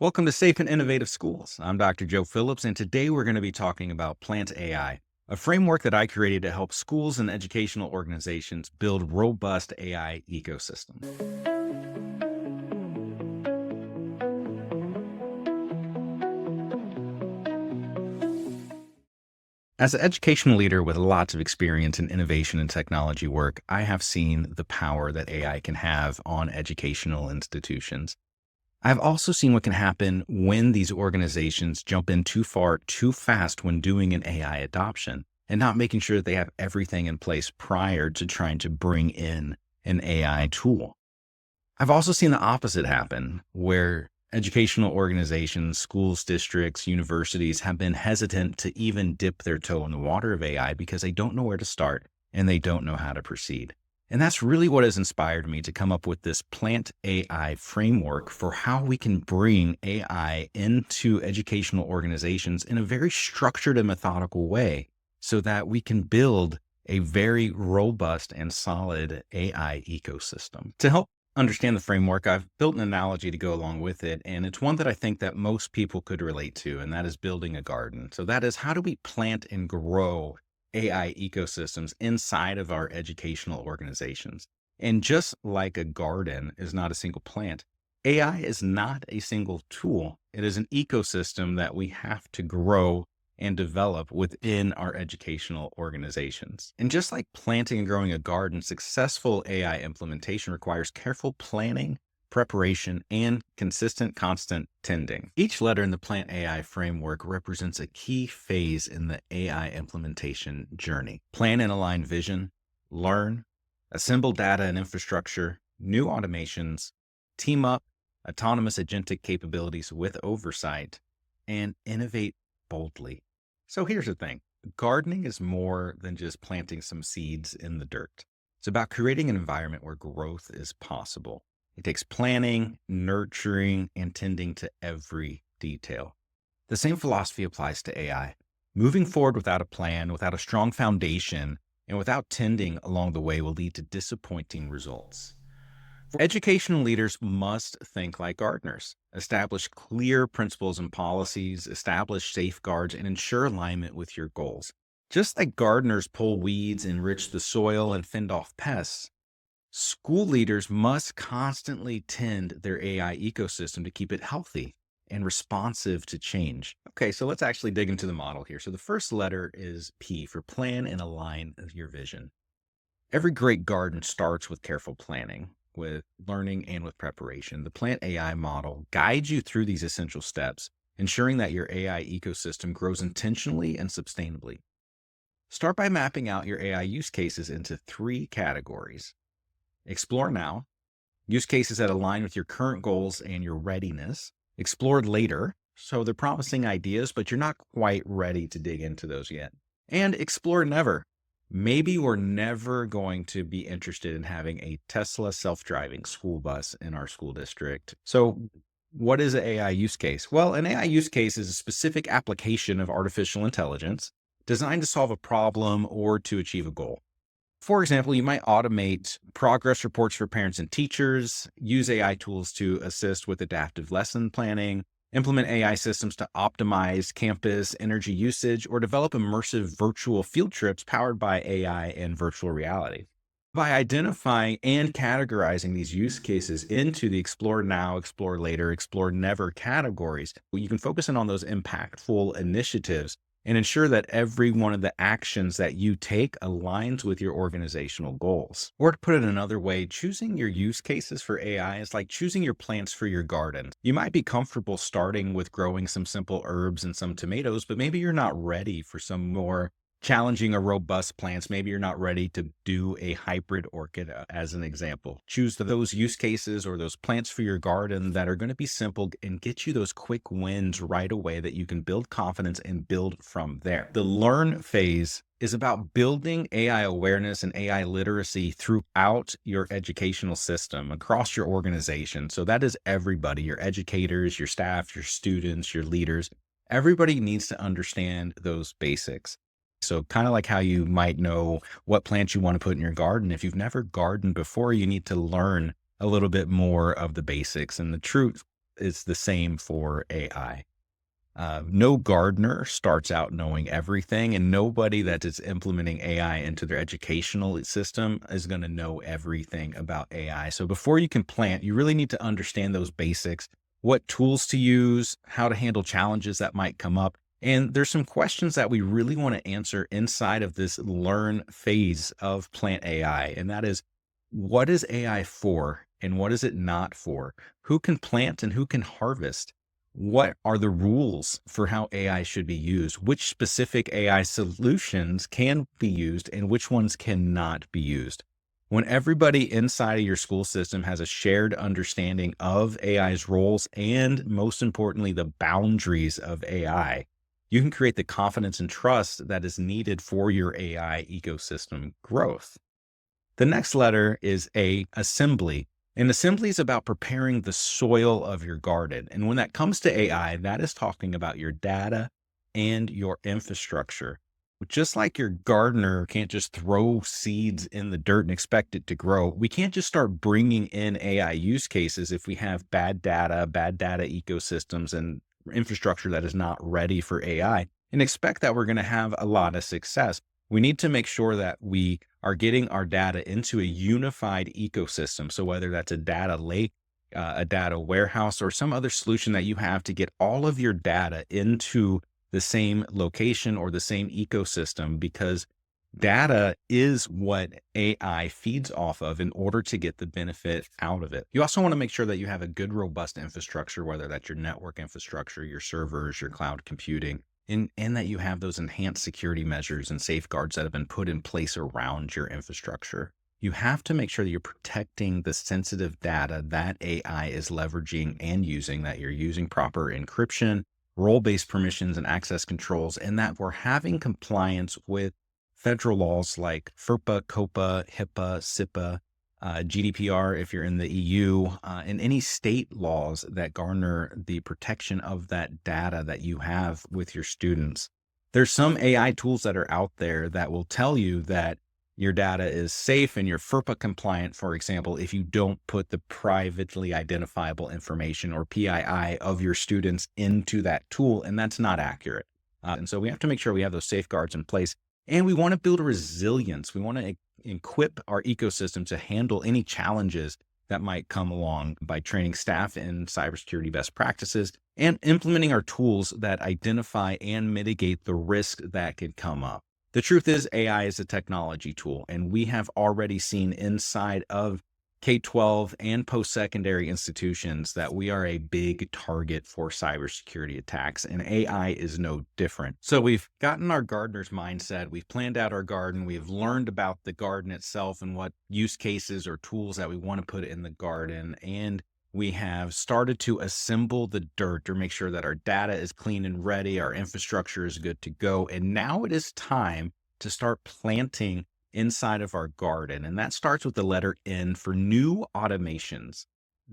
Welcome to Safe and Innovative Schools. I'm Dr. Joe Phillips, and today we're going to be talking about Plant AI, a framework that I created to help schools and educational organizations build robust AI ecosystems. As an educational leader with lots of experience in innovation and technology work, I have seen the power that AI can have on educational institutions. I've also seen what can happen when these organizations jump in too far, too fast when doing an AI adoption and not making sure that they have everything in place prior to trying to bring in an AI tool. I've also seen the opposite happen where educational organizations, schools, districts, universities have been hesitant to even dip their toe in the water of AI because they don't know where to start and they don't know how to proceed. And that's really what has inspired me to come up with this Plant AI framework for how we can bring AI into educational organizations in a very structured and methodical way so that we can build a very robust and solid AI ecosystem. To help understand the framework, I've built an analogy to go along with it, and it's one that I think that most people could relate to, and that is building a garden. So that is, how do we plant and grow AI ecosystems inside of our educational organizations? And just like a garden is not a single plant, AI is not a single tool. It is an ecosystem that we have to grow and develop within our educational organizations. And just like planting and growing a garden, successful AI implementation requires careful planning, preparation, and consistent, constant tending. Each letter in the Plant AI framework represents a key phase in the AI implementation journey. Plan and align vision, learn, assemble data and infrastructure, new automations, team up, autonomous agentic capabilities with oversight, and innovate boldly. So here's the thing. Gardening is more than just planting some seeds in the dirt. It's about creating an environment where growth is possible. It takes planning, nurturing, and tending to every detail. The same philosophy applies to AI. Moving forward without a plan, without a strong foundation, and without tending along the way will lead to disappointing results. Educational leaders must think like gardeners, establish clear principles and policies, establish safeguards, and ensure alignment with your goals. Just like gardeners pull weeds, enrich the soil, and fend off pests, school leaders must constantly tend their AI ecosystem to keep it healthy and responsive to change. Okay, so let's actually dig into the model here. So the first letter is P for plan and align your vision. Every great garden starts with careful planning, with learning, and with preparation. The Plant AI model guides you through these essential steps, ensuring that your AI ecosystem grows intentionally and sustainably. Start by mapping out your AI use cases into 3 categories. Explore now, use cases that align with your current goals and your readiness. Explore later, so they're promising ideas, but you're not quite ready to dig into those yet. And explore never. Maybe we're never going to be interested in having a Tesla self-driving school bus in our school district. So what is an AI use case? Well, an AI use case is a specific application of artificial intelligence designed to solve a problem or to achieve a goal. For example, you might automate progress reports for parents and teachers, use AI tools to assist with adaptive lesson planning, implement AI systems to optimize campus energy usage, or develop immersive virtual field trips powered by AI and virtual reality. By identifying and categorizing these use cases into the explore now, explore later, explore never categories, you can focus in on those impactful initiatives and ensure that every one of the actions that you take aligns with your organizational goals. Or to put it another way, choosing your use cases for AI is like choosing your plants for your garden. You might be comfortable starting with growing some simple herbs and some tomatoes, but maybe you're not ready for some more challenging or robust plants. Maybe you're not ready to do a hybrid orchid, as an example. Choose those use cases or those plants for your garden that are going to be simple and get you those quick wins right away that you can build confidence and build from there. The learn phase is about building AI awareness and AI literacy throughout your educational system across your organization. So that is everybody, your educators, your staff, your students, your leaders. Everybody needs to understand those basics. So kind of like how you might know what plants you want to put in your garden. If you've never gardened before, you need to learn a little bit more of the basics. And the truth is the same for AI. No gardener starts out knowing everything, and nobody that is implementing AI into their educational system is going to know everything about AI. So before you can plant, you really need to understand those basics, what tools to use, how to handle challenges that might come up. And there's some questions that we really want to answer inside of this learn phase of Plant AI. And that is, what is AI for and what is it not for? Who can plant and who can harvest? What are the rules for how AI should be used? Which specific AI solutions can be used and which ones cannot be used? When everybody inside of your school system has a shared understanding of AI's roles and, most importantly, the boundaries of AI, you can create the confidence and trust that is needed for your AI ecosystem growth. The next letter is A, assembly. And assembly is about preparing the soil of your garden. And when that comes to AI, that is talking about your data and your infrastructure. Just like your gardener can't just throw seeds in the dirt and expect it to grow, we can't just start bringing in AI use cases if we have bad data ecosystems, and infrastructure that is not ready for AI, and expect that we're going to have a lot of success. We need to make sure that we are getting our data into a unified ecosystem. So whether that's a data lake, a data warehouse, or some other solution that you have to get all of your data into the same location or the same ecosystem, because data is what AI feeds off of in order to get the benefit out of it. You also want to make sure that you have a good, robust infrastructure, whether that's your network infrastructure, your servers, your cloud computing, and that you have those enhanced security measures and safeguards that have been put in place around your infrastructure. You have to make sure that you're protecting the sensitive data that AI is leveraging and using, that you're using proper encryption, role-based permissions and access controls, and that we're having compliance with federal laws like FERPA, COPA, HIPAA, SIPA, GDPR if you're in the EU, and any state laws that garner the protection of that data that you have with your students. There's some AI tools that are out there that will tell you that your data is safe and you're FERPA compliant, for example, if you don't put the privately identifiable information or PII of your students into that tool, and that's not accurate. And so we have to make sure we have those safeguards in place, and we want to build resilience. We want to equip our ecosystem to handle any challenges that might come along by training staff in cybersecurity best practices and implementing our tools that identify and mitigate the risk that could come up. The truth is, AI is a technology tool, and we have already seen inside of K-12 and post-secondary institutions that we are a big target for cybersecurity attacks, and AI is no different. So we've gotten our gardener's mindset, we've planned out our garden, we've learned about the garden itself and what use cases or tools that we want to put in the garden, and we have started to assemble the dirt or make sure that our data is clean and ready, our infrastructure is good to go, and now it is time to start planting inside of our garden. And that starts with the letter N for new automations.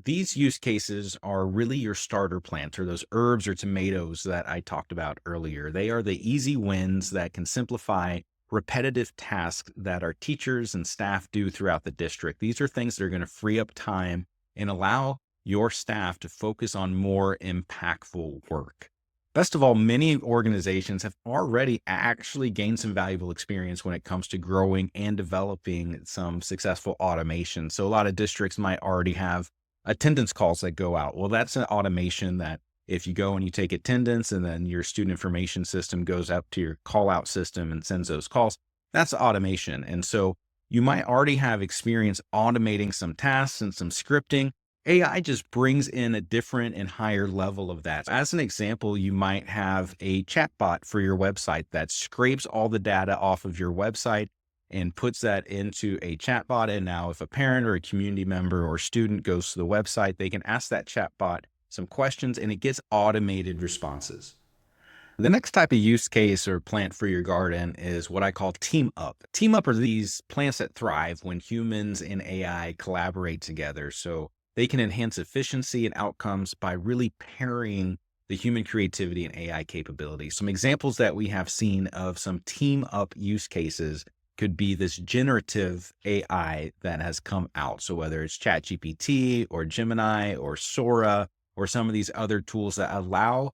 These use cases are really your starter plants, or those herbs or tomatoes that I talked about earlier. They are the easy wins that can simplify repetitive tasks that our teachers and staff do throughout the district. These are things that are going to free up time and allow your staff to focus on more impactful work. Best of all, many organizations have already actually gained some valuable experience when it comes to growing and developing some successful automation. So a lot of districts might already have attendance calls that go out. Well, that's an automation that if you go and you take attendance and then your student information system goes up to your call out system and sends those calls, that's automation. And so you might already have experience automating some tasks and some scripting. AI just brings in a different and higher level of that. As an example, you might have a chatbot for your website that scrapes all the data off of your website and puts that into a chatbot. And now if a parent or a community member or student goes to the website, they can ask that chatbot some questions and it gets automated responses. The next type of use case or plant for your garden is what I call team up. Team up are these plants that thrive when humans and AI collaborate together. So they can enhance efficiency and outcomes by really pairing the human creativity and AI capabilities. Some examples that we have seen of some team up use cases could be this generative AI that has come out. So whether it's ChatGPT or Gemini or Sora or some of these other tools that allow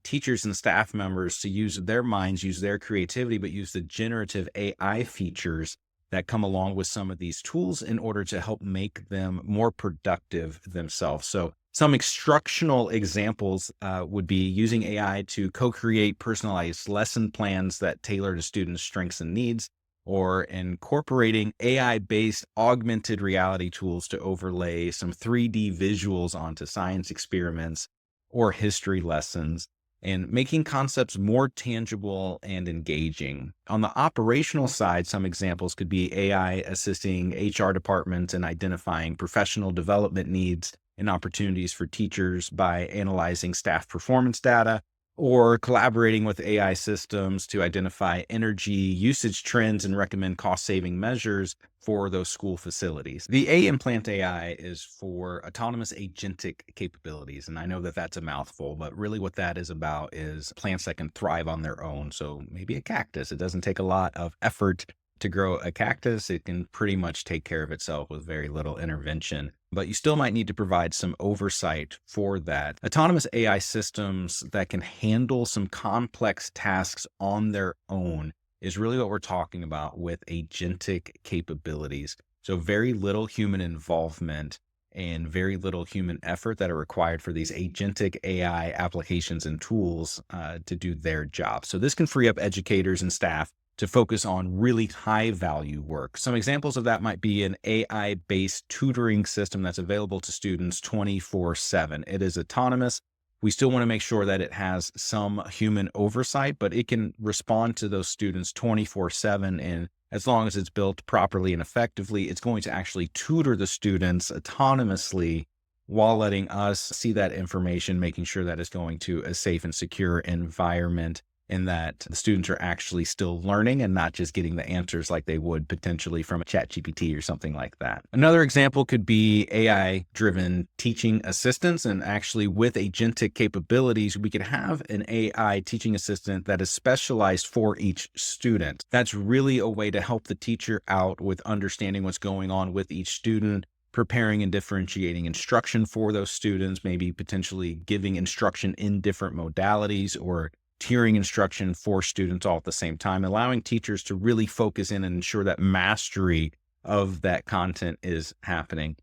teachers and staff members to use their minds, use their creativity, but use the generative AI features that come along with some of these tools in order to help make them more productive themselves. So some instructional examples would be using AI to co-create personalized lesson plans that tailor to students' strengths and needs, or incorporating AI-based augmented reality tools to overlay some 3D visuals onto science experiments or history lessons, and making concepts more tangible and engaging. On the operational side, some examples could be AI assisting HR departments in identifying professional development needs and opportunities for teachers by analyzing staff performance data, or collaborating with AI systems to identify energy usage trends and recommend cost-saving measures for those school facilities. The A in Plant AI is for autonomous agentic capabilities. And I know that that's a mouthful, but really what that is about is plants that can thrive on their own. So maybe a cactus. It doesn't take a lot of effort to grow a cactus. It can pretty much take care of itself with very little intervention, but you still might need to provide some oversight for that. Autonomous AI systems that can handle some complex tasks on their own is really what we're talking about with agentic capabilities. So very little human involvement and very little human effort that are required for these agentic AI applications and tools to do their job. So this can free up educators and staff to focus on really high value work. Some examples of that might be an AI-based tutoring system that's available to students 24/7. It is autonomous. We still want to make sure that it has some human oversight, but it can respond to those students 24/7. And as long as it's built properly and effectively, it's going to actually tutor the students autonomously while letting us see that information, making sure that it's going to a safe and secure environment, and that the students are actually still learning and not just getting the answers like they would potentially from a ChatGPT or something like that. Another example could be AI-driven teaching assistants. And actually with agentic capabilities, we could have an AI teaching assistant that is specialized for each student. That's really a way to help the teacher out with understanding what's going on with each student, preparing and differentiating instruction for those students, maybe potentially giving instruction in different modalities or tiering instruction for students all at the same time, allowing teachers to really focus in and ensure that mastery of that content is happening.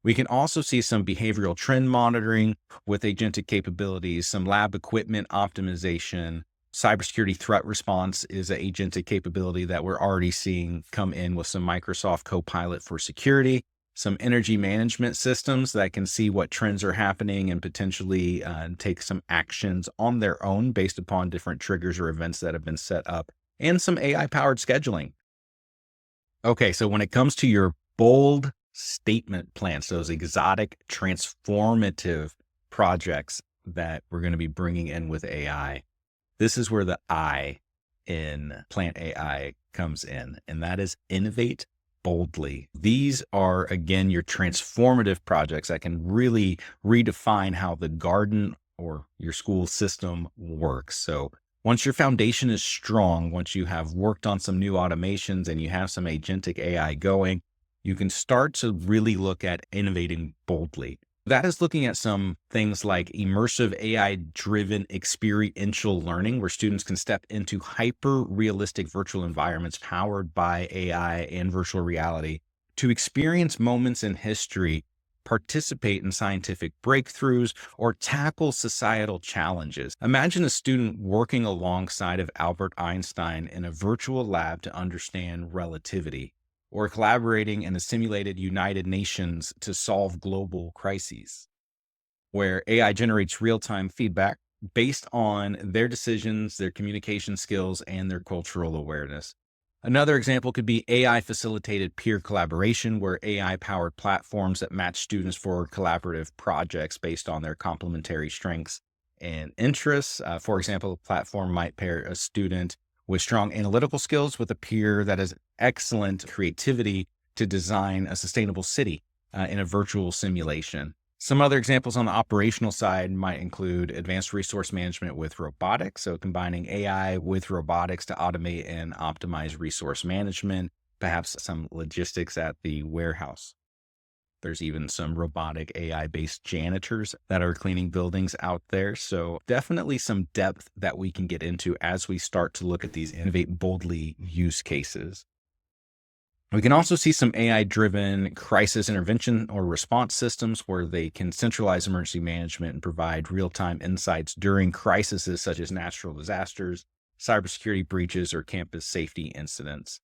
We can also see some behavioral trend monitoring with agentic capabilities, some lab equipment optimization. Cybersecurity threat response is an agentic capability that we're already seeing come in with some Microsoft Copilot for security, some energy management systems that can see what trends are happening and potentially take some actions on their own based upon different triggers or events that have been set up, and some AI-powered scheduling. Okay, so when it comes to your bold statement plans, those exotic, transformative projects that we're going to be bringing in with AI, this is where the I in Plant AI comes in, and that is innovate boldly. These are, again, your transformative projects that can really redefine how the garden or your school system works. So once your foundation is strong, once you have worked on some new automations and you have some agentic AI going, you can start to really look at innovating boldly. That is looking at some things like immersive AI-driven experiential learning, where students can step into hyper-realistic virtual environments powered by AI and virtual reality to experience moments in history, participate in scientific breakthroughs, or tackle societal challenges. Imagine a student working alongside of Albert Einstein in a virtual lab to understand relativity, or collaborating in a simulated United Nations to solve global crises, where AI generates real-time feedback based on their decisions, their communication skills, and their cultural awareness. Another example could be AI-facilitated peer collaboration, where AI-powered platforms that match students for collaborative projects based on their complementary strengths and interests. For example, a platform might pair a student with strong analytical skills with a peer that has excellent creativity to design a sustainable city in a virtual simulation. Some other examples on the operational side might include advanced resource management with robotics. So combining AI with robotics to automate and optimize resource management, perhaps some logistics at the warehouse. There's even some robotic AI-based janitors that are cleaning buildings out there. So definitely some depth that we can get into as we start to look at these Innovate Boldly use cases. We can also see some AI-driven crisis intervention or response systems where they can centralize emergency management and provide real-time insights during crises such as natural disasters, cybersecurity breaches, or campus safety incidents.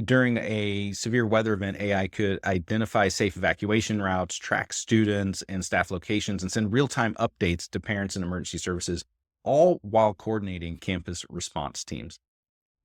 During a severe weather event, AI could identify safe evacuation routes, track students and staff locations, and send real-time updates to parents and emergency services, all while coordinating campus response teams.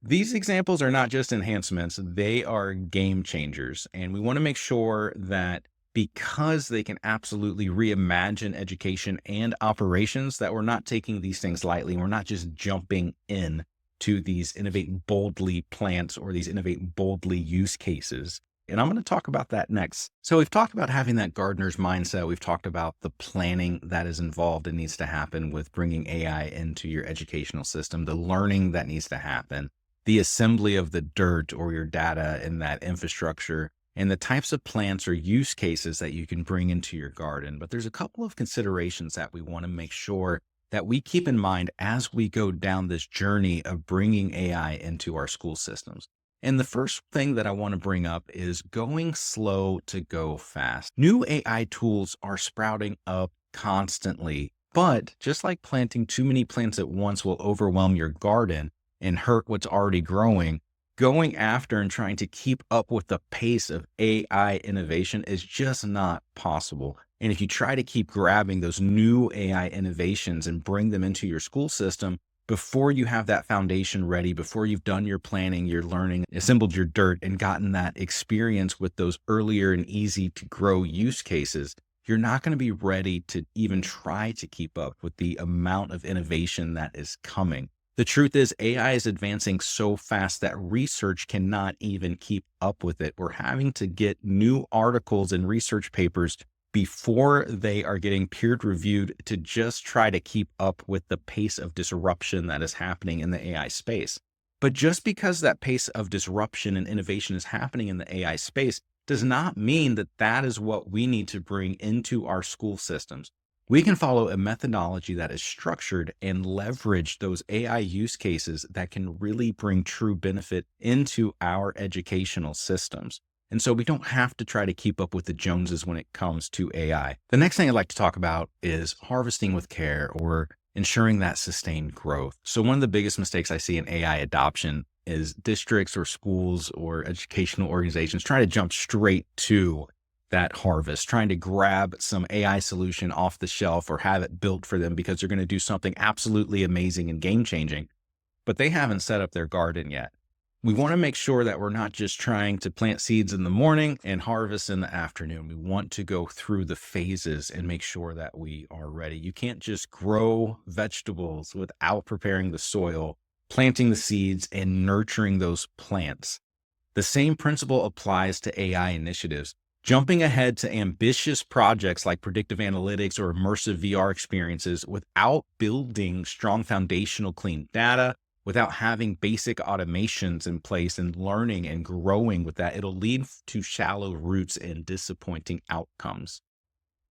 These examples are not just enhancements, they are game changers. And we want to make sure that because they can absolutely reimagine education and operations, that we're not taking these things lightly. We're not just jumping in to these Innovate Boldly plants or these Innovate Boldly use cases. And I'm going to talk about that next. So we've talked about having that gardener's mindset. We've talked about the planning that is involved and needs to happen with bringing AI into your educational system, the learning that needs to happen, the assembly of the dirt or your data in that infrastructure, and the types of plants or use cases that you can bring into your garden. But there's a couple of considerations that we want to make sure that we keep in mind as we go down this journey of bringing AI into our school systems. And the first thing that I want to bring up is going slow to go fast. New AI tools are sprouting up constantly, but just like planting too many plants at once will overwhelm your garden and hurt what's already growing, going after and trying to keep up with the pace of AI innovation is just not possible. And if you try to keep grabbing those new AI innovations and bring them into your school system before you have that foundation ready, before you've done your planning, your learning, assembled your dirt, and gotten that experience with those earlier and easy to grow use cases, you're not going to be ready to even try to keep up with the amount of innovation that is coming. The truth is, AI is advancing so fast that research cannot even keep up with it. We're having to get new articles and research papers before they are getting peer-reviewed to just try to keep up with the pace of disruption that is happening in the AI space. But just because that pace of disruption and innovation is happening in the AI space does not mean that that is what we need to bring into our school systems. We can follow a methodology that is structured and leverage those AI use cases that can really bring true benefit into our educational systems. And so we don't have to try to keep up with the Joneses when it comes to AI. The next thing I'd like to talk about is harvesting with care or ensuring that sustained growth. So one of the biggest mistakes I see in AI adoption is districts or schools or educational organizations trying to jump straight to that harvest, trying to grab some AI solution off the shelf or have it built for them because they're going to do something absolutely amazing and game changing, but they haven't set up their garden yet. We want to make sure that we're not just trying to plant seeds in the morning and harvest in the afternoon. We want to go through the phases and make sure that we are ready. You can't just grow vegetables without preparing the soil, planting the seeds, and nurturing those plants. The same principle applies to AI initiatives. Jumping ahead to ambitious projects like predictive analytics or immersive VR experiences without building strong foundational clean data, without having basic automations in place and learning and growing with that, it'll lead to shallow roots and disappointing outcomes.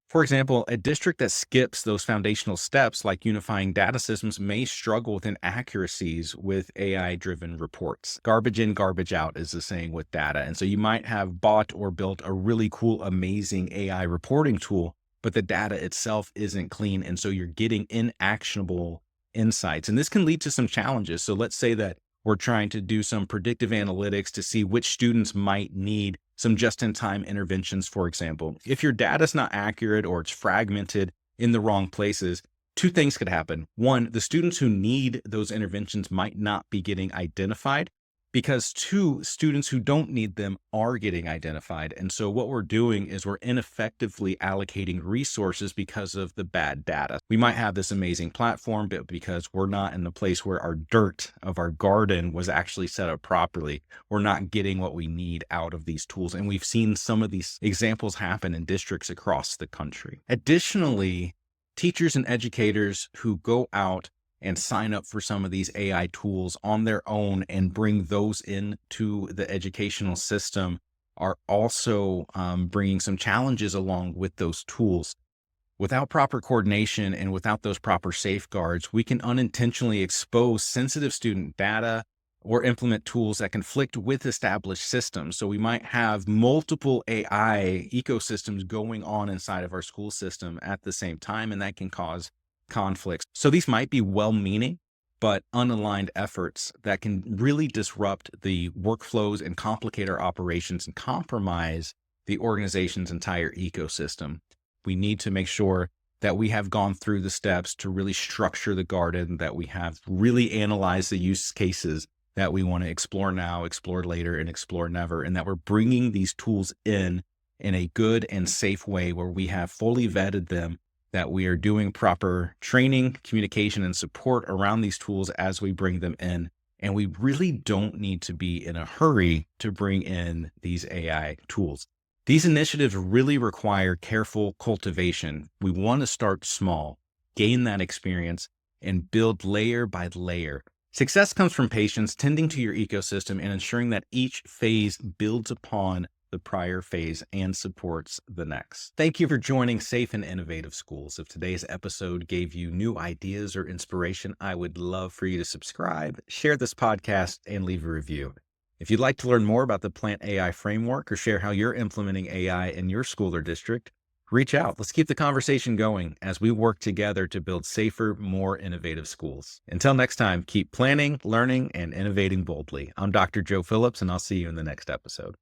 For example, a district that skips those foundational steps like unifying data systems may struggle with inaccuracies with AI-driven reports. Garbage in, garbage out is the saying with data. And so you might have bought or built a really cool, amazing AI reporting tool, but the data itself isn't clean. And so you're getting inactionable insights. And this can lead to some challenges. So let's say that we're trying to do some predictive analytics to see which students might need some just-in-time interventions, for example. If your data is not accurate or it's fragmented in the wrong places, two things could happen. One, the students who need those interventions might not be getting identified, because two, students who don't need them are getting identified. And so what we're doing is we're ineffectively allocating resources because of the bad data. We might have this amazing platform, but because we're not in the place where our dirt of our garden was actually set up properly, we're not getting what we need out of these tools. And we've seen some of these examples happen in districts across the country. Additionally, teachers and educators who go out and sign up for some of these AI tools on their own and bring those into the educational system are also bringing some challenges along with those tools. Without proper coordination and without those proper safeguards, we can unintentionally expose sensitive student data or implement tools that conflict with established systems. So we might have multiple AI ecosystems going on inside of our school system at the same time, and that can cause conflicts. So these might be well-meaning, but unaligned efforts that can really disrupt the workflows and complicate our operations and compromise the organization's entire ecosystem. We need to make sure that we have gone through the steps to really structure the garden, that we have really analyzed the use cases that we want to explore now, explore later, and explore never, and that we're bringing these tools in a good and safe way where we have fully vetted them, that we are doing proper training, communication, and support around these tools as we bring them in. And we really don't need to be in a hurry to bring in these AI tools. These initiatives really require careful cultivation. We want to start small, gain that experience, and build layer by layer. Success comes from patience, tending to your ecosystem, and ensuring that each phase builds upon the prior phase and supports the next. Thank you for joining Safe and Innovative Schools. If today's episode gave you new ideas or inspiration, I would love for you to subscribe, share this podcast, and leave a review. If you'd like to learn more about the Plant AI framework or share how you're implementing AI in your school or district, reach out. Let's keep the conversation going as we work together to build safer, more innovative schools. Until next time, keep planning, learning, and innovating boldly. I'm Dr. Joe Phillips, and I'll see you in the next episode.